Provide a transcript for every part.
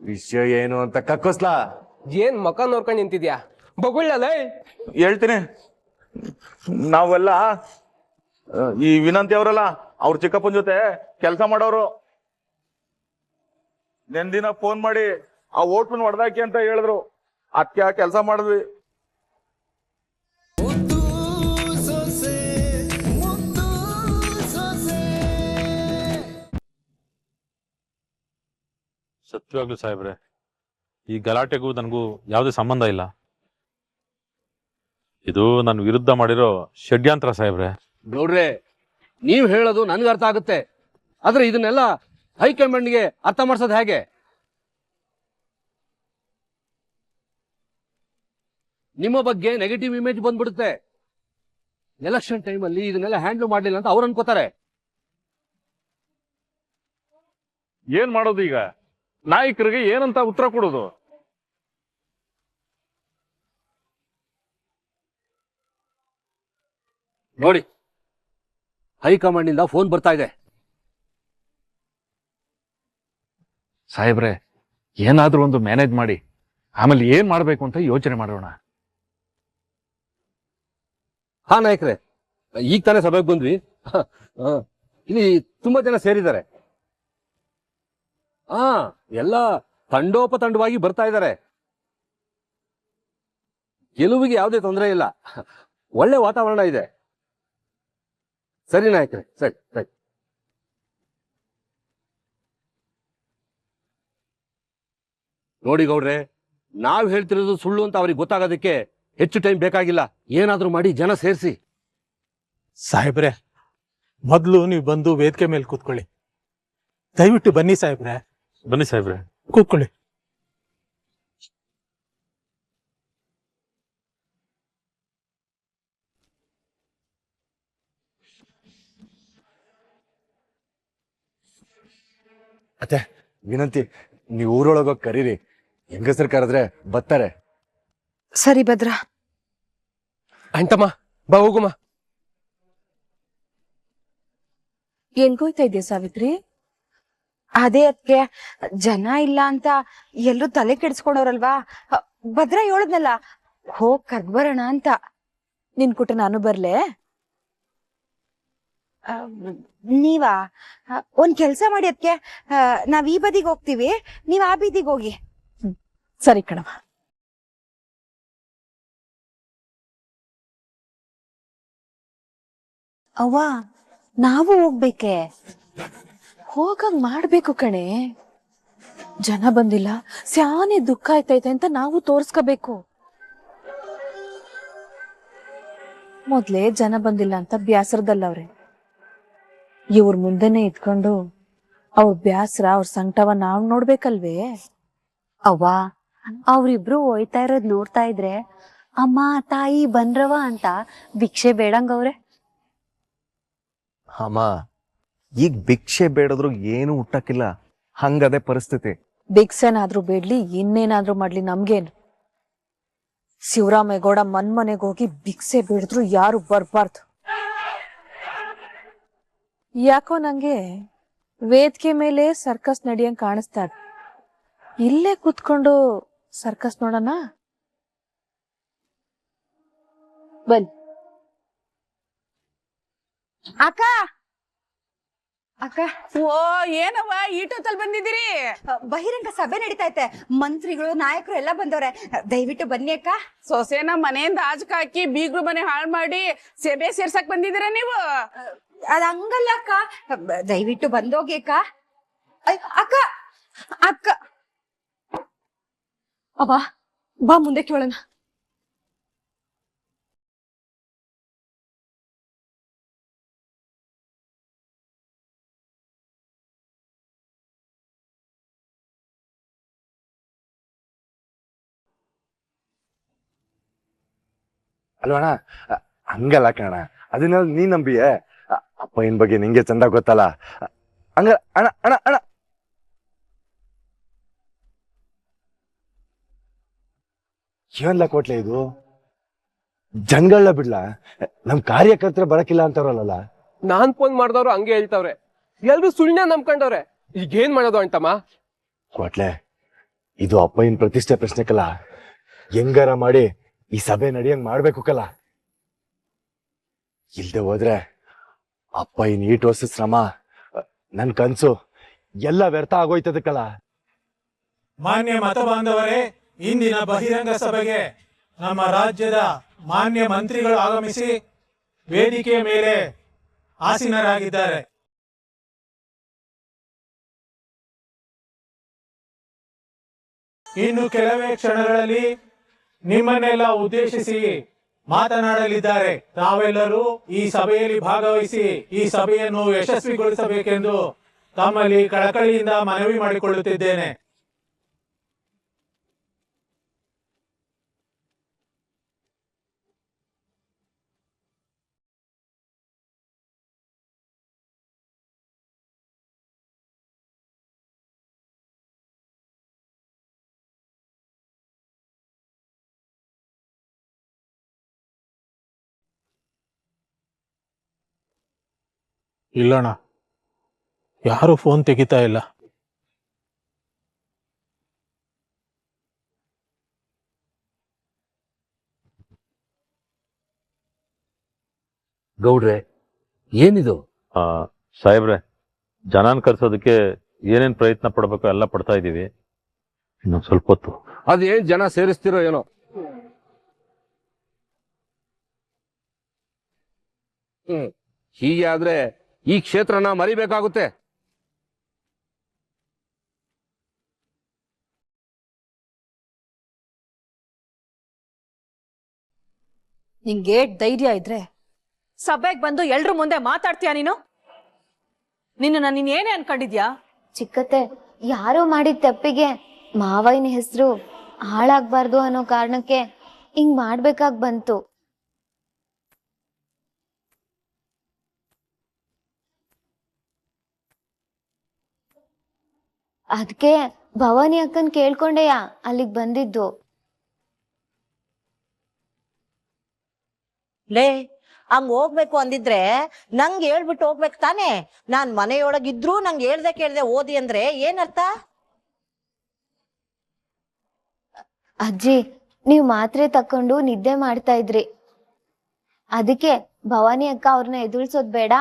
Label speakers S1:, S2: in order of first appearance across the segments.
S1: ವಿಷಯ ಏನು ಅಂತ ಕಕ್ಕೋಸ್ಲಾ?
S2: ಏನ್ ಮಕ ನೋಡ್ಕೊಂಡು ನಿಂತಿದ್ಯಾ? ಬಗುಳ್ಳಲ್ಲ
S3: ಹೇಳ್ತೀನಿ. ನಾವೆಲ್ಲ ಈ ವಿನಂತಿ ಅವರಲ್ಲ, ಅವ್ರ ಚಿಕ್ಕಪ್ಪನ ಜೊತೆ ಕೆಲಸ ಮಾಡೋರು. ನೆಂದಿನ ಫೋನ್ ಮಾಡಿ ಆ ಓಟ್ಮನ್ ಹೊಡೆದಾಕಿ ಅಂತ ಹೇಳಿದ್ರು. ಅದಕ್ಕೆ ಕೆಲಸ ಮಾಡಿದ್ವಿ.
S4: ಸತ್ಯವಾಗ್ಲು ಸಾಹೇಬ್ರೆ, ಈ ಗಲಾಟೆಗೂ ನನಗೂ ಯಾವುದೇ ಸಂಬಂಧ ಇಲ್ಲ. ಇದು ನನ್ನ ವಿರುದ್ಧ ಮಾಡಿರೋ ಷಡ್ಯಂತ್ರ ಸಾಹೇಬ್ರೆ.
S5: ನೋಡ್ರೆ, ನೀವ್ ಹೇಳೋದು ನನ್ಗೆ ಅರ್ಥ ಆಗುತ್ತೆ, ಆದ್ರೆ ಇದನ್ನೆಲ್ಲ ಹೈಕಮಾಂಡ್ಗೆ ಅರ್ಥ ಮಾಡ್ಸೋದು ಹೇಗೆ? ನಿಮ್ಮ ಬಗ್ಗೆ ನೆಗೆಟಿವ್ ಇಮೇಜ್ ಬಂದ್ಬಿಡುತ್ತೆ. ಎಲೆಕ್ಷನ್ ಟೈಮಲ್ಲಿ ಇದನ್ನೆಲ್ಲ ಹ್ಯಾಂಡಲ್ ಮಾಡ್ಲಿಲ್ಲ ಅಂತ ಅವ್ರು ಅನ್ಕೋತಾರೆ.
S3: ಏನ್ ಮಾಡೋದು ಈಗ? ನಾಯಕರಿಗೆ ಏನಂತ ಉತ್ತರ ಕೊಡೋದು?
S5: ನೋಡಿ, ಹೈಕಮಾಂಡ್ ಇಂದ ಫೋನ್ ಬರ್ತಾ ಇದೆ.
S6: ಸಾಹೇಬ್ರೆ, ಏನಾದ್ರೂ ಒಂದು ಮ್ಯಾನೇಜ್ ಮಾಡಿ, ಆಮೇಲೆ ಏನ್ ಮಾಡ್ಬೇಕು ಅಂತ ಯೋಚನೆ ಮಾಡೋಣ.
S5: ಹಾ ನಾಯಕರೇ, ಈಗ ತಾನೇ ಸಭೆಗೆ ಬಂದ್ವಿ. ಇಲ್ಲಿ ತುಂಬಾ ಜನ ಸೇರಿದ್ದಾರೆ. ಹಾ, ಎಲ್ಲ ತಂಡೋಪತಂಡವಾಗಿ ಬರ್ತಾ ಇದ್ದಾರೆ. ಗೆಲುವಿಗೆ ಯಾವುದೇ ತೊಂದರೆ ಇಲ್ಲ, ಒಳ್ಳೆ ವಾತಾವರಣ ಇದೆ. ಸರಿ ನಾಯಕರೇ, ಸರಿ ಸರಿ. ನೋಡಿ ಗೌಡ್ರೆ, ನಾವ್ ಹೇಳ್ತಿರೋದು ಸುಳ್ಳು ಅಂತ ಅವ್ರಿಗೆ ಗೊತ್ತಾಗೋದಕ್ಕೆ ಹೆಚ್ಚು ಟೈಮ್ ಬೇಕಾಗಿಲ್ಲ. ಏನಾದ್ರೂ ಮಾಡಿ ಜನ ಸೇರಿಸಿ.
S7: ಸಾಹೇಬ್ರೆ, ಮೊದಲು ನೀವು ಬಂದು ವೇದಿಕೆ ಮೇಲೆ ಕೂತ್ಕೊಳ್ಳಿ. ದಯವಿಟ್ಟು ಬನ್ನಿ ಸಾಹೇಬ್ರೆ.
S4: ಬನ್ನಿ ಸಾಹೇಬ್ರೆ,
S7: ಕೂತ್ಕೊಳ್ಳಿ.
S1: ಅತ್ತೆ, ವಿನಂತಿ, ನೀವು ಊರೊಳಗೋಗಿ ಕರೀರಿ. ಹೆಂಗಸರು ಕರೆದ್ರೆ ಬರ್ತಾರೆ.
S8: ಸರಿ ಭದ್ರ.
S2: ಅಂಟಮ್ಮ ಬಾ ಹೋಗುಮ್ಮ.
S8: ಎಲ್ಗೋಯ್ತಾ ಇದೆಯಾ ಸಾವಿತ್ರಿ? ಅದೇ ಅದಕ್ಕೆ ಜನ ಇಲ್ಲ ಅಂತ ಎಲ್ರು ತಲೆ ಕೆಡಿಸ್ಕೊಂಡವ್ರಲ್ವಾ. ಭದ್ರ ಹೇಳದ್ನಲ್ಲ, ಹೋಗ್ ಕರ್ದ್ಬರೋಣ ಅಂತ. ನಿನ್ ಕುಟ ನಾನು ಬರ್ಲೆ? ನೀವಾ? ಒಂದ್ ಕೆಲ್ಸ ಮಾಡಿ ಅದಕ್ಕೆ, ನಾವ್ ಈ ಬದಿಗೆ ಹೋಗ್ತೀವಿ, ನೀವ್ ಆ ಬೀದಿಗೆ ಹೋಗಿ. ಸರಿ ಕಣವ. ಅವ್ವ, ನಾವು ಹೋಗ್ಬೇಕೆ? ಹೋಗಂಗ್ ಮಾಡ್ಬೇಕು ಕಣೆ. ಜನ ಬಂದಿಲ್ಲ, ಸ್ಯಾನೆ ದುಃಖ ಆಯ್ತೈತೆ ಅಂತ ನಾವು ತೋರ್ಸ್ಕೋಬೇಕು. ಮೊದ್ಲೇ ಜನ ಬಂದಿಲ್ಲ ಅಂತ ಬ್ಯಾಸರದಲ್ಲವ್ರೆ. ಇವ್ರ ಮುಂದೆನೆ ಇದ್ಕೊಂಡು ಅವ್ರ ಬ್ಯಾಸರ, ಅವ್ರ ಸಂಕಟವ ನಾವ್ ನೋಡ್ಬೇಕಲ್ವೇ?
S9: ಅವ್ವ, ಅವ್ರಿಬ್ರು ಹೋಯ್ತಾ ಇರೋದ್ ನೋಡ್ತಾ ಇದ್ರೆ ಅಮ್ಮ ತಾಯಿ ಬಂದ್ರವ ಅಂತ ಭಿಕ್ಷೆ ಬೇಡಂಗವ್ರೆ.
S1: ಅಮ್ಮ, ಈಗ ಭಿಕ್ಷೆ ಬೇಡದ್ರು ಏನು ಹುಟ್ಟಕ್ಕಿಲ್ಲ, ಹಂಗದೇ ಪರಿಸ್ಥಿತಿ.
S8: ಭಿಕ್ಷೆನಾದ್ರೂ ಬೇಡ್ಲಿ, ಇನ್ನೇನಾದ್ರೂ ಮಾಡ್ಲಿ, ನಮ್ಗೇನು? ಶಿವರಾಮೇಗೌಡ ಮನೆಗೆ ಹೋಗಿ ಭಿಕ್ಷೆ ಬೇಡಿದ್ರು ಯಾರು ಬರ್ಬಾರ್ದು. ಯಾಕೋ ನಂಗೆ ವೇದಿಕೆ ಮೇಲೆ ಸರ್ಕಸ್ ನಡಿಯಂಗ್ ಕಾಣಿಸ್ತಾ ಇದೆ. ಇಲ್ಲೇ ಕುತ್ಕೊಂಡು ಸರ್ಕಸ್ ನೋಡೋಣ ಬನ್ನಿ.
S9: ಅಕ್ಕ ಅಕ್ಕ,
S10: ಓ ಏನವ್ವ ಈಟೊತ್ತಲ್ಲಿ ಬಂದಿದ್ದೀರಿ?
S9: ಬಹಿರಂಗ ಸಭೆ ನಡೀತೈತೆ, ಮಂತ್ರಿಗಳು ನಾಯಕರು ಎಲ್ಲ ಬಂದವ್ರೆ, ದಯವಿಟ್ಟು ಬನ್ನಿ ಅಕ್ಕ.
S10: ಸೊಸೆನ ಮನೆಯಿಂದ ಆಚಕ ಹಾಕಿ ಬೀಗ್ರು ಮನೆ ಹಾಳು ಮಾಡಿ ಸಭೆ ಸೇರ್ಸಕ್ ಬಂದಿದ್ದೀರಾ ನೀವು?
S9: ಅದ್ ಹಂಗಲ್ಲ ಅಕ್ಕ, ದಯವಿಟ್ಟು ಬಂದೋಗಿ ಅಕ್ಕ. ಅಕ್ಕ ಅಕ್ಕ,
S8: ಅಬ್ಬಾ ಬಾ ಮುಂದೆ ಕೇಳೋಣ.
S1: ಅಲ್ವಣ? ಹಂಗಲ್ಲ ಕಣ, ಅದನ್ನ ನೀ ನಂಬಿಯೇ? ಅಪ್ಪಯ್ಯನ ಬಗ್ಗೆ ನಿಂಗೆ ಚಂದ ಗೊತ್ತಲ್ಲ. ಹಂಗ ಅಣ್ಣ ಅಣ್ಣ ಅಣ್ಣ, ಏನ್ಲ ಕೋಟ್ಲೆ ಇದು? ಜನಗಳನ್ನ ಬಿಡ್ಲಾ? ನಮ್ ಕಾರ್ಯಕರ್ತರ ಬರಕಿಲ್ಲ ಅಂತಾರಲ್ಲ.
S2: ನಾನ್ ಫೋನ್ ಮಾಡ್ದವ್ರು ಹಂಗೆ ಹೇಳ್ತಾವ್ರೆ, ಎಲ್ರು ಸುಳ್ಳ ನಂಬ್ಕೊಂಡವ್ರೆ. ಈಗ ಏನ್ ಮಾಡೋದು ಅಂಟಮ್ಮ?
S1: ಕೋಟ್ಲೆ, ಇದು ಅಪ್ಪಯ್ಯನ ಪ್ರತಿಷ್ಠೆ ಪ್ರಶ್ನೆ ಕಲ. ಹೆಂಗಾರ ಮಾಡಿ ಈ ಸಭೆ ನಡೆಯಂಗ್ ಮಾಡ್ಬೇಕು ಕಲ. ಇಲ್ದೆ ಹೋದ್ರೆ ಅಪ್ಪಯ್ಯನ 8 ವರ್ಷದ ಶ್ರಮ, ನನ್ ಕನ್ಸು ಎಲ್ಲ ವ್ಯರ್ಥ ಆಗೋಯ್ತದ ಕಲ.
S7: ಮಾನ್ಯ ಮತ ಬಾಂಧವರೇ, ಇಂದಿನ ಬಹಿರಂಗ ಸಭೆಗೆ ನಮ್ಮ ರಾಜ್ಯದ ಮಾನ್ಯ ಮಂತ್ರಿಗಳು ಆಗಮಿಸಿ ವೇದಿಕೆಯ ಮೇಲೆ ಆಸೀನರಾಗಿದ್ದಾರೆ. ಇನ್ನು ಕೆಲವೇ ಕ್ಷಣಗಳಲ್ಲಿ ನಿಮ್ಮನ್ನೆಲ್ಲ ಉದ್ದೇಶಿಸಿ ಮಾತನಾಡಲಿದ್ದಾರೆ. ತಾವೆಲ್ಲರೂ ಈ ಸಭೆಯಲ್ಲಿ ಭಾಗವಹಿಸಿ ಈ ಸಭೆಯನ್ನು ಯಶಸ್ವಿಗೊಳಿಸಬೇಕೆಂದು ತಮ್ಮಲ್ಲಿ ಕಳಕಳಿಯಿಂದ ಮನವಿ ಮಾಡಿಕೊಳ್ಳುತ್ತಿದ್ದೇನೆ. ಇಲ್ಲಣ್ಣ, ಯಾರು ಫೋನ್ ತೆಗಿತಾ ಇಲ್ಲ.
S5: ಗೌಡ್ರೆ, ಏನಿದು?
S4: ಸಾಹೇಬ್ರೆ, ಜನಾನ್ ಕರ್ಸೋದಕ್ಕೆ ಏನೇನ್ ಪ್ರಯತ್ನ ಪಡ್ಬೇಕೋ ಎಲ್ಲ ಪಡ್ತಾ ಇದೀವಿ. ಇನ್ನು ಸ್ವಲ್ಪ ಹೊತ್ತು.
S5: ಅದೇನ್ ಜನ ಸೇರಿಸ್ತಿರೋ ಏನೋ. ಹೀಗೆ ಆದ್ರೆ ಈ ಕ್ಷೇತ್ರನ ಮರಿಬೇಕಾಗುತ್ತೆ.
S10: ನಿಂಗೆ ಧೈರ್ಯ ಇದ್ರೆ ಸಭೆಗೆ ಬಂದು ಎಲ್ರ ಮುಂದೆ ಮಾತಾಡ್ತೀಯ ನೀನು? ನೀನ್ ಏನೇ ಅನ್ಕೊಂಡಿದ್ಯಾ?
S9: ಚಿಕ್ಕತ್ತೆ, ಯಾರೋ ಮಾಡಿದ ತಪ್ಪಿಗೆ ಮಾವಯ್ಯನ ಹೆಸರು ಹಾಳಾಗ್ಬಾರ್ದು ಅನ್ನೋ ಕಾರಣಕ್ಕೆ ಹಿಂಗ್ ಮಾಡ್ಬೇಕಾಗ್ ಬಂತು. ಅದಕ್ಕೆ ಭವಾನಿ ಅಕ್ಕನ್ ಕೇಳ್ಕೊಂಡೆಯಾ ಅಲ್ಲಿಗ್ ಬಂದಿದ್ದು.
S11: ಲೇ, ಹಂಗ ಹೋಗ್ಬೇಕು ಅಂದಿದ್ರೆ ನಂಗೆ ಹೇಳ್ಬಿಟ್ಟು ಹೋಗ್ಬೇಕು ತಾನೆ. ನಾನ್ ಮನೆಯೊಳಗಿದ್ರು ನಂಗೆ ಕೇಳ್ದೆ ಓದಿ ಅಂದ್ರೆ ಏನರ್ಥ?
S9: ಅಜ್ಜಿ, ನೀವ್ ಮಾತ್ರೆ ತಕೊಂಡು ನಿದ್ದೆ ಮಾಡ್ತಾ ಇದ್ರಿ. ಅದಕ್ಕೆ ಭವಾನಿ ಅಕ್ಕ ಅವ್ರನ್ನ ಎದುಳ್ಸೋದ್ ಬೇಡ,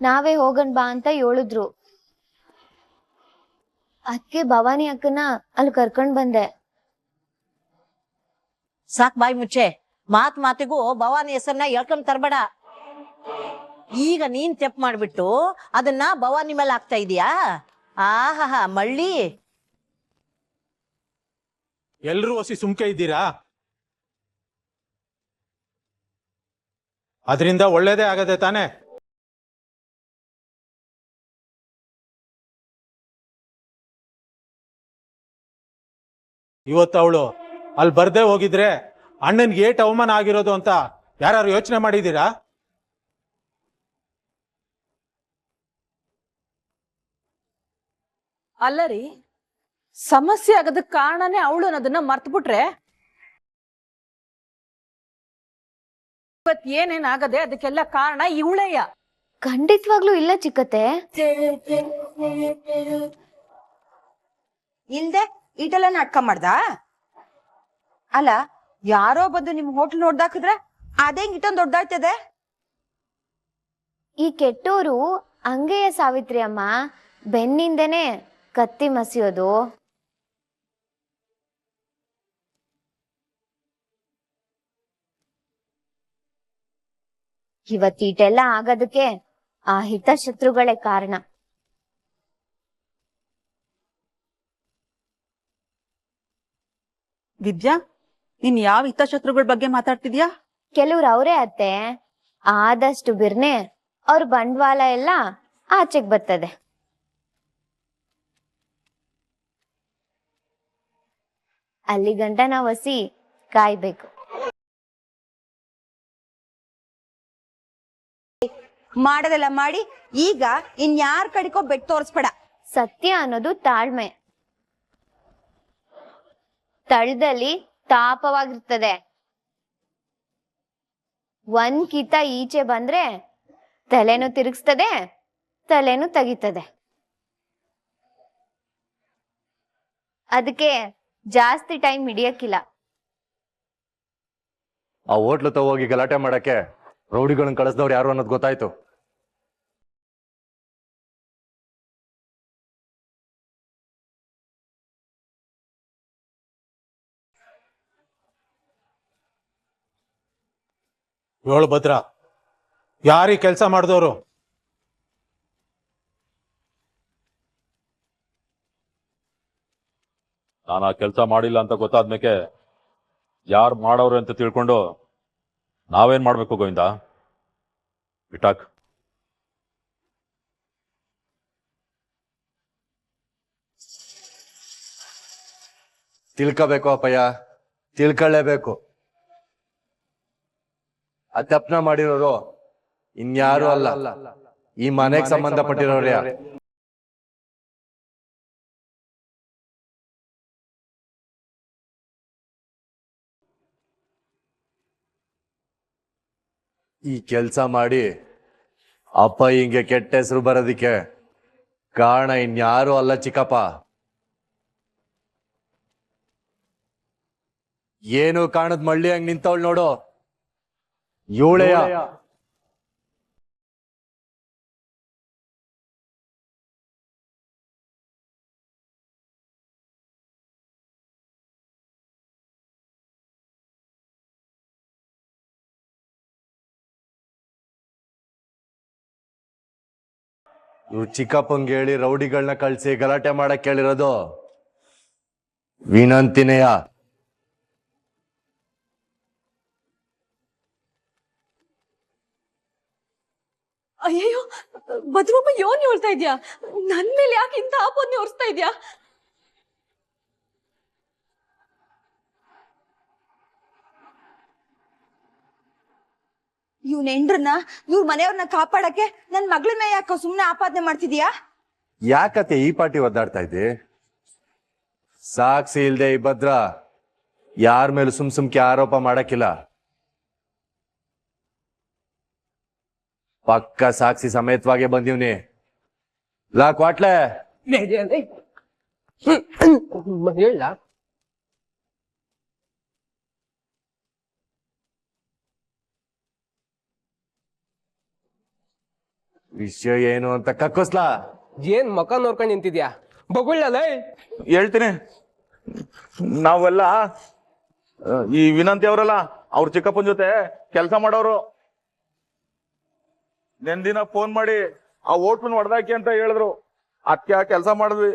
S9: ನಾವೇ ಹೋಗಣ್ ಬಾ ಅಂತ ಹೇಳಿದ್ರು. ಅದಕ್ಕೆ ಭವಾನಿ ಅಕ್ಕನ ಅಲ್ಲಿ ಕರ್ಕೊಂಡ್ ಬಂದೆ.
S11: ಸಾಕ್ ಬಾಯ್ ಮುಚ್ಚೆ. ಮಾತಿಗೂ ಭವಾನಿ ಹೆಸರನ್ನ ಹೇಳ್ಕೊಂಡ್ ತರ್ಬೇಡ. ಈಗ ನೀನ್ ತೆಪ್ ಮಾಡ್ಬಿಟ್ಟು ಅದನ್ನ ಭವಾನಿ ಮೇಲೆ ಹಾಕ್ತಾ ಇದೀಯಾ? ಆಹಾ ಮಳ್ಳಿ.
S7: ಎಲ್ರೂ ಹೊಸಿ ಸುಮ್ಕೆ ಇದ್ದೀರಾ? ಅದರಿಂದ ಒಳ್ಳೇದೇ ಆಗದೆ ತಾನೆ. ಇವತ್ತು ಅವಳು ಅಲ್ಲಿ ಬರ್ದೇ ಹೋಗಿದ್ರೆ ಅಣ್ಣನ್ಗೆ ಏಟ್ ಅವಮಾನ ಆಗಿರೋದು ಅಂತ ಯಾರು ಯೋಚನೆ ಮಾಡಿದ್ದೀರಾ?
S10: ಅಲ್ಲರಿ, ಸಮಸ್ಯೆ ಆಗೋದಕ್ ಕಾರಣನೇ ಅವಳು ಅನ್ನೋದನ್ನ ಮರ್ತ್ಬಿಟ್ರೆ ಇವತ್ ಏನೇನಾಗದೆ ಅದಕ್ಕೆಲ್ಲ ಕಾರಣ ಇವಳೆಯ.
S9: ಖಂಡಿತವಾಗ್ಲೂ ಇಲ್ಲ ಚಿಕ್ಕತ್ತೆ.
S8: ಇಲ್ದೆ ಇದೆಲ್ಲ ನಾಟಕ ಮಾಡ್ದ? ಅಲ್ಲ, ಯಾರೋ ಬಂದು ನಿಮ್ ಹೋಟ್ಲ್ ನೋಡ್ದಾಕಿದ್ರೆ ಅದೇಂಗ್ ಇಟ್ಟೊಂದ್ ದೊಡ್ಡಾಯ್ತದೆ?
S9: ಈ ಕೆಟ್ಟೋರು ಹಂಗೆಯ ಸಾವಿತ್ರಿ ಅಮ್ಮ, ಬೆನ್ನಿಂದನೇ ಕತ್ತಿ ಮಸಿಯೋದು. ಇವತ್ತೀಟೆಲ್ಲ ಆಗೋದಕ್ಕೆ ಆ ಹಿತಶತ್ರುಗಳೇ ಕಾರಣ.
S10: ವಿದ್ಯಾ, ನೀನ್ ಯಾವ ಹಿತಶತ್ರುಗಳ ಬಗ್ಗೆ ಮಾತಾಡ್ತಿದ್ಯಾ?
S9: ಕೆಲವ್ರು ಅವರೇ ಅತ್ತೆ. ಆದಷ್ಟು ಬಿರ್ನೆ ಅವ್ರ ಬಂಡವಾಳ ಎಲ್ಲ ಆಚೆಗ್ ಬರ್ತದೆ. ಅಲ್ಲಿ ಗಂಟ ನಾವು ಹಸಿ ಕಾಯ್ಬೇಕು.
S8: ಮಾಡದೆಲ್ಲ ಮಾಡಿ ಈಗ ಇನ್ಯಾರ ಕಡೆಗೋ ಬೆಟ್ ತೋರಿಸ್ಬೇಡ.
S9: ಸತ್ಯ ಅನ್ನೋದು ತಾಳ್ಮೆ. ತಳದಲ್ಲಿ ತಾಪವಾಗಿರ್ತದೆ. ಒಂದ್ ಕಿತ ಈಚೆ ಬಂದ್ರೆ ತಲೆನೂ ತಿರುಗಿಸ್ತದೆ, ತಲೆನೂ ತೆಗಿತದೆ. ಅದಕ್ಕೆ ಜಾಸ್ತಿ ಟೈಮ್ ಹಿಡಿಯಕ್ಕಿಲ್ಲ.
S1: ಆ ಹೋಟ್ಲು ಹೋಗಿ ಗಲಾಟೆ ಮಾಡಕ್ಕೆ ರೌಡಿಗಳನ್ನ ಕಳಿಸ್ದವ್ರು ಯಾರು ಅನ್ನೋದು ಗೊತ್ತಾಯ್ತು.
S7: ಹೇಳು ಭದ್ರ, ಯಾರೀ ಕೆಲಸ ಮಾಡಿದವರು?
S4: ನಾನು ಆ ಕೆಲಸ ಮಾಡಿಲ್ಲ ಅಂತ ಗೊತ್ತಾದ್ಮೇಲೆ ಯಾರು ಮಾಡೋರು ಅಂತ ತಿಳ್ಕೊಂಡು ನಾವೇನ್ ಮಾಡ್ಬೇಕು ಗೋವಿಂದ? ಬಿಟಾಕ್.
S1: ತಿಳ್ಕೋಬೇಕು ಅಪ್ಪಯ್ಯ, ತಿಳ್ಕೊಳ್ಳೇಬೇಕು. ಆ ತಪ್ಪನ ಮಾಡಿರೋರು ಇನ್ಯಾರು ಅಲ್ಲ, ಈ ಮನೆಗೆ ಸಂಬಂಧಪಟ್ಟಿರೋರೇ. ಈ ಕೆಲ್ಸ ಮಾಡಿ ಅಪ್ಪ ಹಿಂಗೆ ಕೆಟ್ಟ ಹೆಸರು ಬರೋದಿಕ್ಕೆ ಕಾರಣ ಇನ್ಯಾರು ಅಲ್ಲ ಚಿಕ್ಕಪ್ಪ. ಏನು ಕಾಣದ್ ಮಳ್ಳಿ ಹಂಗ್ ನಿಂತವಳು ನೋಡು, ಇವಳೆಯ. ಇವ್ರು ಚಿಕ್ಕಪ್ಪಂಗೆ ಹೇಳಿ ರೌಡಿಗಳನ್ನ ಕಳ್ಸಿ ಗಲಾಟೆ ಮಾಡಕ್ ಕೇಳಿರೋದು ವಿನಂತಿನೆಯ.
S10: ಅಯ್ಯೋ ಭದ್ರಮ್ಮ, ಯೋನ್ ಹೇಳ್ತಾ ಇದ್ಯಾ? ನನ್ ಮೇಲೆ ಯಾಕೆ ಇಂಥ ಆಪೋದ್ನೆ ಹೊರಿಸ್ತಾ ಇದ್ಯಾ?
S8: ಇವ್ನ ಹೆಂಡ್ರನ್ನ, ಇವ್ರ ಮನೆಯವ್ರನ್ನ ಕಾಪಾಡಕ್ಕೆ ನನ್ ಮಗಳ ಮೇಲೆ ಯಾಕೋ ಸುಮ್ನೆ ಆಪಾದನೆ ಮಾಡ್ತಿದ್ಯಾ?
S1: ಯಾಕತ್ತೆ ಈ ಪಾರ್ಟಿ ಒದ್ದಾಡ್ತಾ ಇದ್ದಿ? ಸಾಕ್ಷಿ ಇಲ್ದೆ ಈ ಭದ್ರ ಯಾರ ಮೇಲೂ ಸುಮ್ಕೆ ಆರೋಪ ಮಾಡಕ್ಕಿಲ್ಲ. ಪಕ್ಕ ಸಾಕ್ಷಿ ಸಮೇತವಾಗೆ ಬಂದಿವ್ನಿ. ಲಾ ಕ್ವಾಟ್ಲೆ,
S2: ಹೇಳ.
S1: ವಿಷಯ ಏನು ಅಂತ ಕಕ್ಕೋಸ್ಲಾ?
S2: ಏನ್ ಮಕ ನೋಡ್ಕೊಂಡ್ ನಿಂತಿದ್ಯಾ? ಬಗುಳ್ಳಲ್ಲ.
S3: ಹೇಳ್ತೀನಿ. ನಾವೆಲ್ಲ ಈ ವಿನಂತಿ ಅವರಲ್ಲ, ಅವ್ರ ಚಿಕ್ಕಪ್ಪನ ಜೊತೆ ಕೆಲಸ ಮಾಡೋರು. ನೆಂದಿನ ಫೋನ್ ಮಾಡಿ ಆ ಓಟ್ಮನ್ ಹೊಡೆದಾಕಿ ಅಂತ ಹೇಳಿದ್ರು. ಅದಕ್ಕೆ ಆ ಕೆಲಸ ಮಾಡಿದ್ವಿ.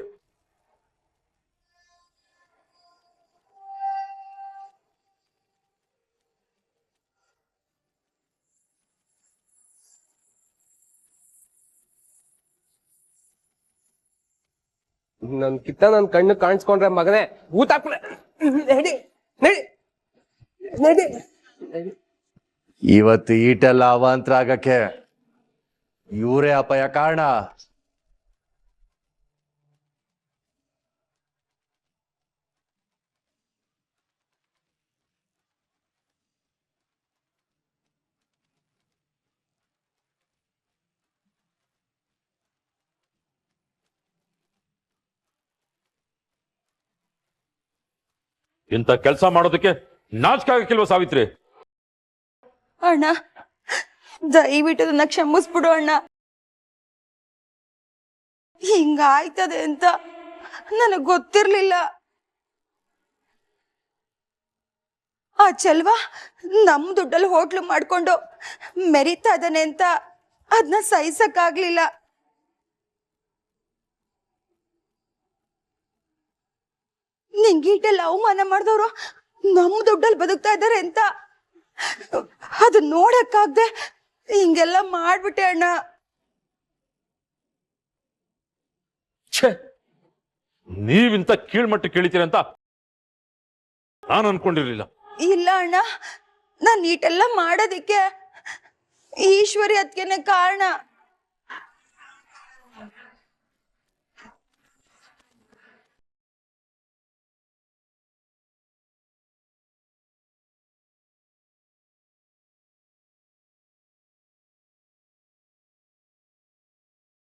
S2: ನನ್ ಕಣ್ಣು ಕಾಣಿಸ್ಕೊಂಡ್ರೆ ಮಗನೇ ಊಟ ನಡಿ ನಡಿ ನಡಿ.
S1: ಇವತ್ತು ಈಟೆಲ್ಲ ಅವಾಂತರ ಆಗಕ್ಕೆ ಇವರೇ ಅಪಾಯ ಕಾರಣ.
S4: ಇಂಥ ಕೆಲಸ ಮಾಡೋದಕ್ಕೆ ನಾಚಿಕೆ ಆಗಕ್ಕಿಲ್ವ ಸಾವಿತ್ರಿ?
S8: ಅಣ್ಣ, ದಯವಿಟ್ಟು ನನ್ನ ಕ್ಷಮಿಸ್ಬಿಡು ಅಣ್ಣ. ಹಿಂಗಾಯ್ತದೆ ಅಂತ ನನಗ್ ಗೊತ್ತಿರ್ಲಿಲ್ಲ. ಆ ಚೆಲ್ವ ನಮ್ ದುಡ್ಡಲ್ಲಿ ಹೋಟ್ಲು ಮಾಡ್ಕೊಂಡು ಮೆರಿತಾ ಇದ್ದಾನೆ ಅಂತ ಅದನ್ನ ಸಹಿಸಕ್ಕಾಗ್ಲಿಲ್ಲ. ನಿಂಗೀಟೆಲ್ಲ ಅವಮಾನ ಮಾಡಿದವರು ನಮ್ ದುಡ್ಡಲ್ಲಿ ಬದುಕ್ತಾ ಇದ್ದಾರೆ ಅಂತ ಅದು ನೋಡಕ್ಕಾಗ್ದೆ ಹಿಂಗೆಲ್ಲ ಮಾಡ್ಬಿಟ್ಟೆ ಅಣ್ಣ.
S4: ನೀವಿಂತ ಕೀಳ್ಮಟ್ಟ ಕೇಳಿತೀರ ಅಂತ ನಾನು ಅನ್ಕೊಂಡಿರ್ಲಿಲ್ಲ.
S8: ಇಲ್ಲ ಅಣ್ಣ, ನಾನ್ ಈಟೆಲ್ಲ ಮಾಡೋದಿಕ್ಕೆ ಈಶ್ವರಿ ಅದಕ್ಕೇನೆ ಕಾರಣ.